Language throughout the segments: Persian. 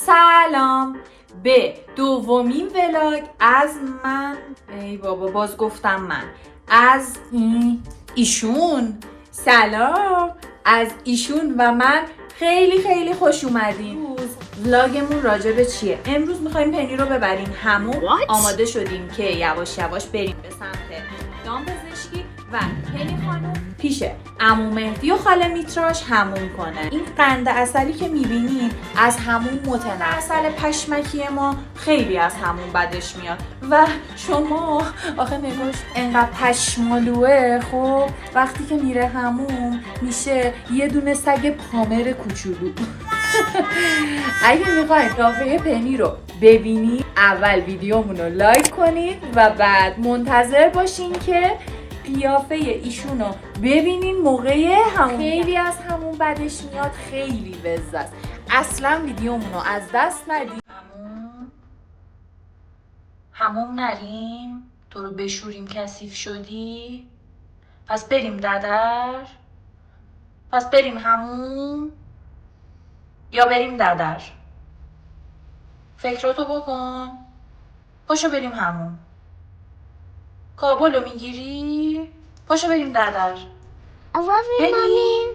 سلام به دومین ولاگ از من. ای بابا باز گفتم من از ایشون. سلام از ایشون و من. خیلی خوش اومدین. امروز ولاگمون راجع به چیه؟ امروز میخوایم پنی رو ببریم همون. آماده شدیم که یواش یواش بریم به سمت دامپزشکی و پنی خانم پیش عمو مهدی و خاله میتراش همون کنه. این قند عسلی که میبینین از همون متنه. عسل پشمکی ما خیلی از همون بدش میاد و شما آخه نگاش انقدر پشمالوه. خب وقتی که میره همون میشه یه دونه سگ پامر کوچولو. اگه میخواید قیافه پنی رو ببینید اول ویدیومون رو لایک کنید و بعد منتظر باشین که قیافه ایشونو ببینین موقع همون. خیلی از همون بدش میاد، خیلی وزه است. اصلا ویدیومونو از دست ندیم. همون نریم تو رو بشوریم کثیف شدی. پس بریم ددر. پس بریم همون یا بریم ددر. فکراتو بکن. پاشو بریم همون. کابلو میگیری؟ پاشو بریم ددر. بریم.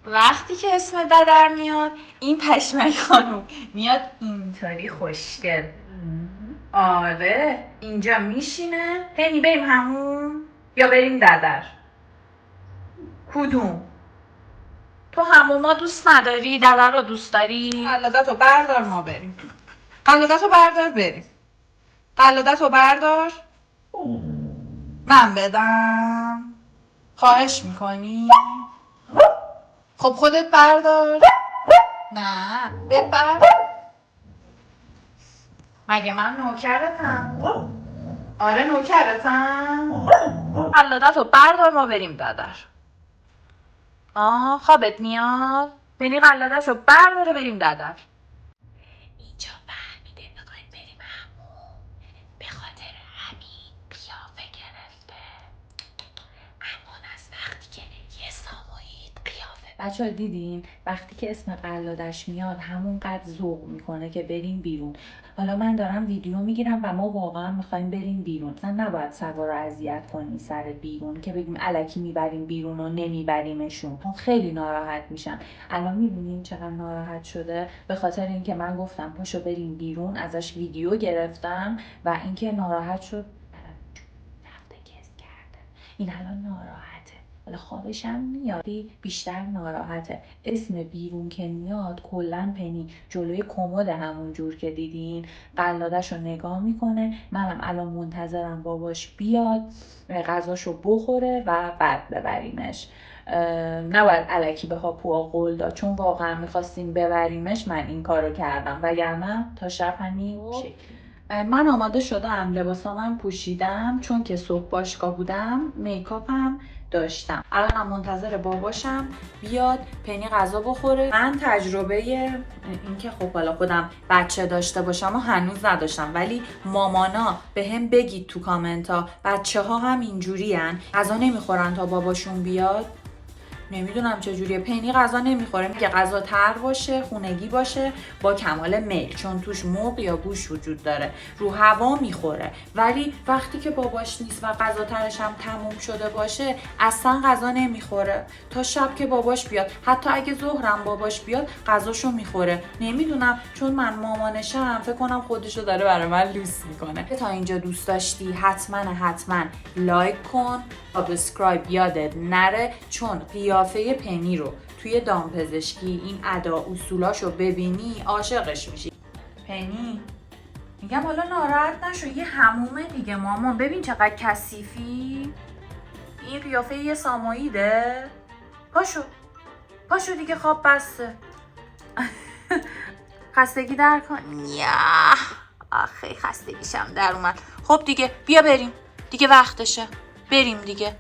وقتی که اسم ددر میاد این پشمک خانوم میاد اینطوری خوشگل. آره اینجا میشینه. پنی بریم همون یا بریم ددر؟ کدوم؟ تو هموما دوست نداری؟ ددر رو دوست داری؟ قلادتو بردار ما بریم. قلادتو بردار بریم. قلادتو بردار. من بدم. خواهش میکنی؟ خب خودت بردار. نه ببر. مگه من نوکرتم؟ آره نوکرتم. قلادتو بردار ما بریم ددر. خوابت میاد؟ بینی قلادتو برداره بریم ددر. اینجا فهمیده میخوایم بریم همون. به خاطر همین قیافه گرفته. همون از وقتی که یه ساموئید قیافه. بچه ها دیدین وقتی که اسم قلادش میاد همونقدر ذوق میکنه که بریم بیرون. حالا من دارم ویدیو میگیرم و ما واقعا میخوایم بریم بیرون. مثلا نباید سوار رو اذیت کنی سر بیرون که بگیم الکی میبریم بیرون و نمیبریمشون. خیلی ناراحت میشن. الان میبینین چقدر ناراحت شده به خاطر اینکه من گفتم پاشو بریم بیرون، ازش ویدیو گرفتم و اینکه ناراحت شد. رفته کس کرده. این الان ناراحته. حالا خوابش هم میاد بیشتر ناراحته. اسم بیرون که میاد کلا پنی جلوی کمد همون جور که دیدین قلادش رو نگاه میکنه. منم الان منتظرم باباش بیاد غذاشو بخوره و بعد ببریمش. نباید الکی به هاپوها قول داد چون واقعا میخواستیم ببریمش. من این کارو کردم وگرنه تا شب همین شکلی. من آماده شدم، لباسامم پوشیدم چون که صبح باشگاه بودم، میکاپم داشتم. الان منتظر باباشم بیاد پنی غذا بخوره. من تجربه این که خب حالا خودم بچه داشته باشم و هنوز نداشتم، ولی مامانا به هم بگید تو کامنت ها بچه ها هم اینجوری هن غذا نمیخورن تا باباشون بیاد. نمیدونم چجوریه. پنی غذا نمیخوره، میگه غذا تر باشه، خونگی باشه، با کمال میل، چون توش مرغ یا گوشت وجود داره، رو هوا میخوره. ولی وقتی که باباش نیست و غذا ترش هم تموم شده باشه اصلا غذا نمیخوره تا شب که باباش بیاد. حتی اگه ظهرم باباش بیاد غذاشو میخوره. نمیدونم چون من مامانشم فکر کنم خودشو داره برای من لوس میکنه. تا اینجا دوست داشتی حتما لایک کن، سابسکرایب یادت نره، چون قیافه پنی رو توی دامپزشکی این ادا اصولاشو ببینی عاشقش میشی. پنی میگم حالا ناراحت نشو، یه همومه دیگه مامان. ببین چقدر کثیفی. این قیافه یه ساموئیده. پاشو دیگه خواب بسته. خستگی در کن. یا آخه خستگیشم در اومد. خب دیگه بیا بریم دیگه، وقتشه بریم دیگه.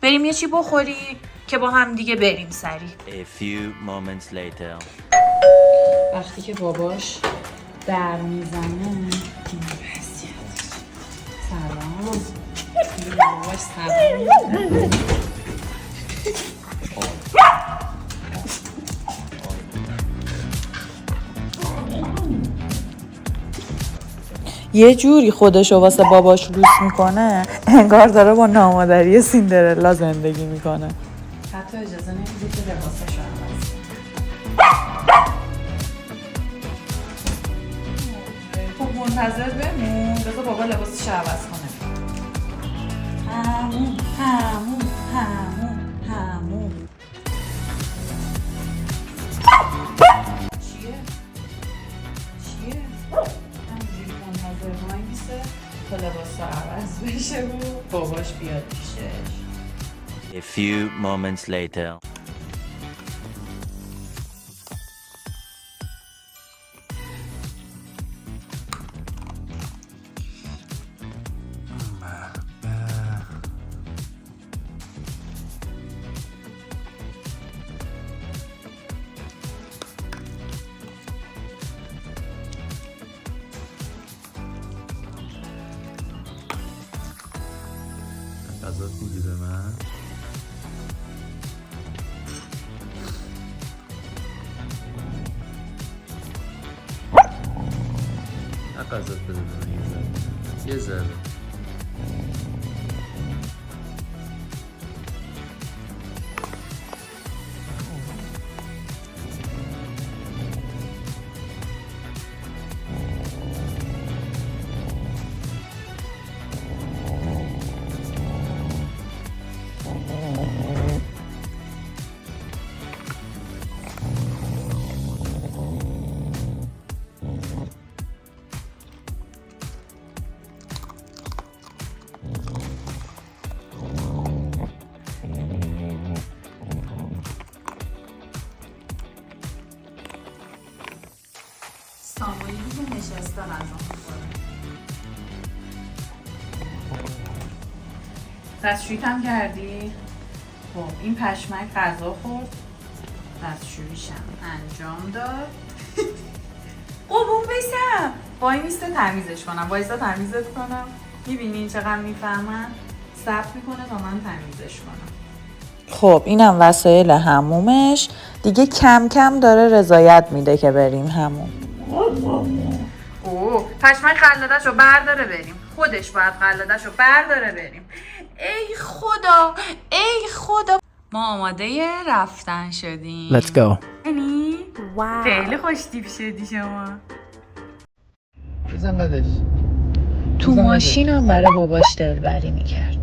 بریم یه چی بخوری که با هم دیگه بریم سریع. A few moments later. وقتی که باباش در میزنه سلام. باباش سلام. یه جوری خودشو واسه باباش لوس میکنه انگار داره با نامادری سیندرلا زندگی میکنه. حتی اجازه نمیده که لباسش رو عوض کنه. خب منتظر بمون، بذار بابا لباسش رو عوض کنه. همون چیه؟ همینجوری منتظر وای میسه تا لباس رو عوض بشه و باباش بیاد پیشش. A few moments later. غذا بودی به من؟ نه غذا بده به من یه ذره ساموئیلی که نشسته غذا می‌خوره. دستشوییت هم کردی؟ خب این پشمک غذا خورد، دستشوییش هم انجام داد. قربون بشم وای میسته تمیزش کنم، وایستا تمیزت کنم. میبینی چقدر میفهمن؟ صبر میکنه تا من تمیزش کنم. خب اینم وسایل حمومش دیگه، کم کم داره رضایت میده که بریم حموم. اوه پشمک قلادش رو برداره بریم، خودش باید قلادش رو برداره بریم. ای خدا ای خدا، ما آماده رفتن شدیم. Let's go. یعنی خیلی خوش تیپ شدی شما. بزن قدش. تو ماشینم برای باباش دلبری میکرد.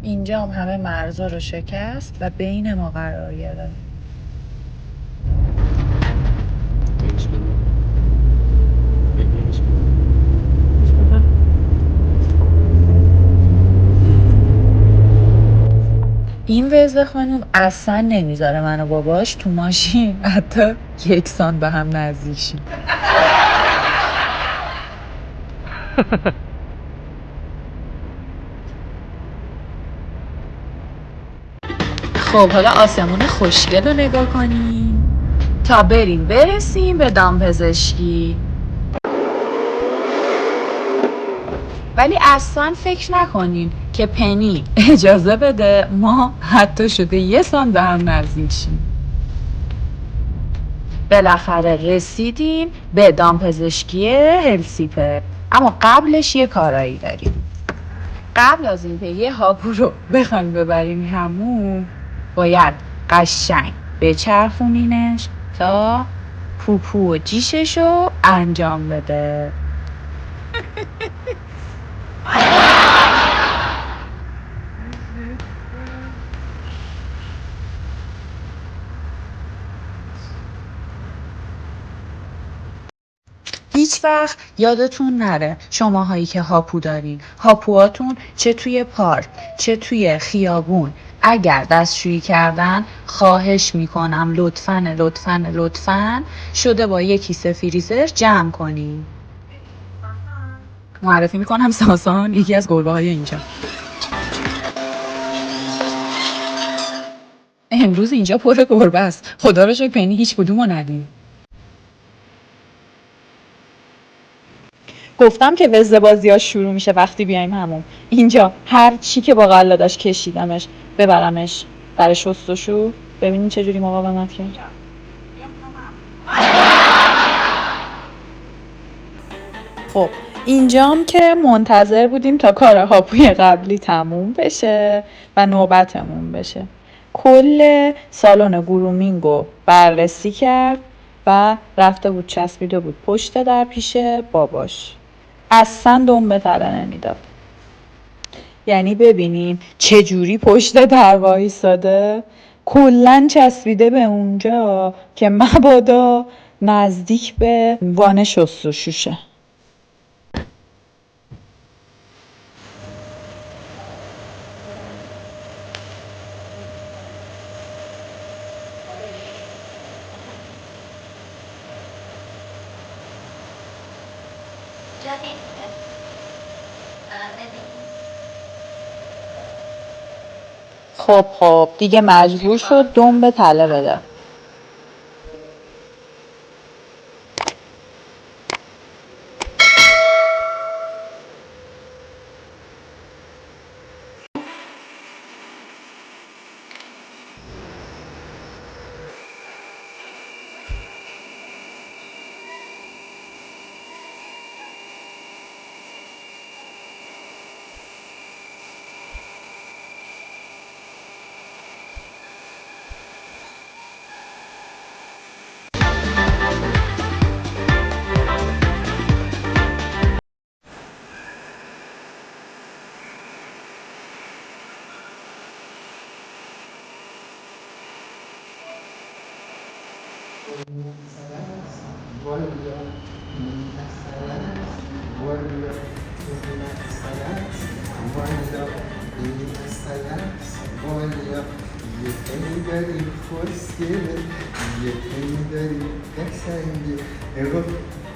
اینجا هم همه مرزا رو شکست و بین ما قرار گرفت. این وزه خانم اصلا نمیذاره من و باباش تو ماشین حتی یکسان به هم نزدیک شیم. خب حالا آسمون خوشگل رو نگاه کنیم تا برسیم به دامپزشکی. ولی اصلا فکر نکنین که پنی اجازه بده ما حتی شده یه سان به هم نزدیک شیم. بالاخره رسیدیم به دامپزشکی هلسیپر، اما قبلش یه کارایی داریم. قبل از اینکه یه هاپو رو بخوایم ببریم همون، باید قشنگ بچرخونینش تا پوپو و جیشش رو انجام بده. هیچ وقت یادتون نره شماهایی که هاپو دارین، هاپوهاتون چه توی پارک چه توی خیابون اگر دستشویی کردن، خواهش میکنم لطفاً شده با یه کیسه فریزر جمع کنین. معرفی میکنم ساسان، یکی از گربه های اینجا. امروز اینجا پر گربه است، خدا رو شکر پنی هیچ کدومو ندید. گفتم که وزه بازی ها شروع میشه وقتی بیایم همون. اینجا هر چی که با قلادش کشیدمش ببرمش برای شستشو، ببینین چجوری مقاومت کرد. خب اینجام که منتظر بودیم تا کار هاپوی قبلی تموم بشه و نوبتمون بشه. کل سالن گرومینگو بررسی کرد و رفته بود چسبیده بود پشت در پیش باباش. اصلا دم به تله نمیداد. یعنی ببینین چجوری پشت در وایساده، کلن چسبیده به اونجا که مبادا نزدیک به وان شستشوشه. خب دیگه مجبور شد دم به تله بده.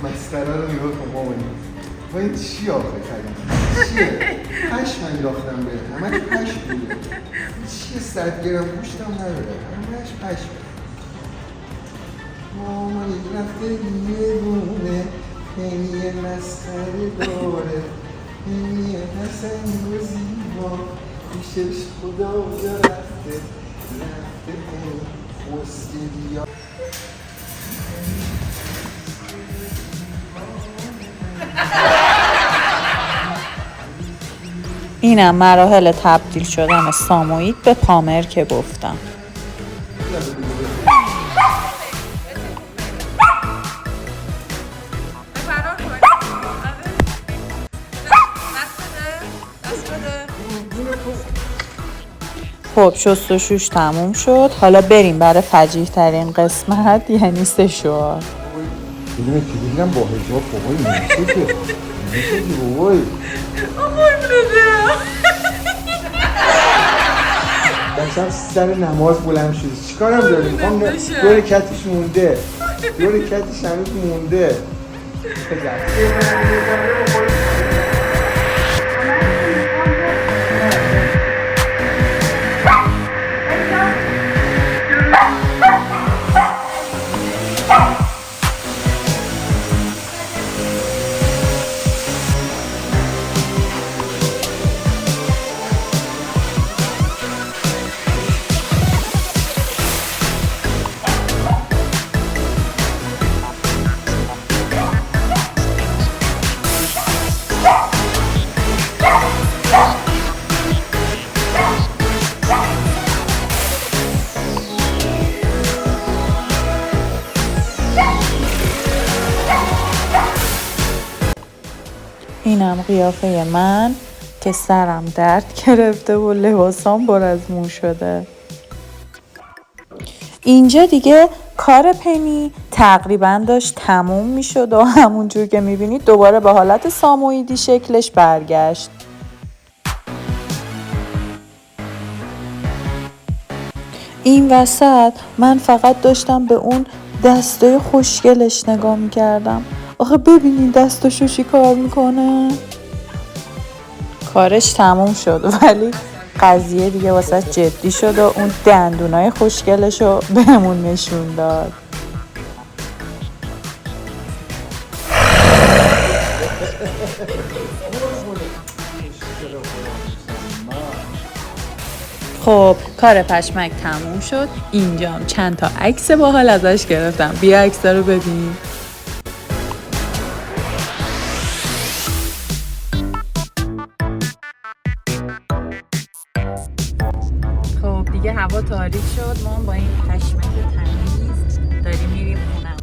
مسخره رو نگاه کن مامانی. با این چی آخه خرید؟ چیه؟ پشم انداختم به همش پشم بوده. چیه 100 گرم گوشتم نداره، همش پشم. مامانی رفته یه گونه یه مسخره داره، یه حسن و زیبا پیشش خدا رفته این خوستیدیا. اینم مراحل تبدیل شدن ساموئید به پامر که گفتم. خب شستشوش تموم شد، حالا بریم برای فجیح ترین قسمت، یعنی سشوار. اینو که دیدم با حجاب بابای نمیشه که بابای بچه‌م سر نماز بلند شده، چیکارم داری؟ میخوام دور کتش مونده، دور کتش هنوز مونده. اینم قیافه من که سرم درد گرفته و لباسام پر از مو شده. اینجا دیگه کار پنی تقریبا داشت تموم می شد و همونجور که می بینید دوباره به حالت ساموئیدی شکلش برگشت. این وسط من فقط داشتم به اون دستای خوشگلش نگاه می کردم. آخه ببینین دستاشو چی کار میکنه. کارش تموم شد ولی قضیه دیگه واسه جدی شد و اون دندونای خوشگلشو بهمون نشون داد. خب کار پشمک تموم شد. اینجام چند تا عکس باحال ازش گرفتم. بیا عکس‌ها رو ببین. دیگه هوا تاریک شد، ما با این پشمک تمیز داریم میریم خونم.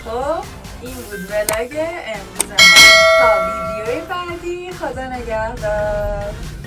خب این بود ولاگ امروز ما. تا ویدیوی بعدی، خدا نگهدار.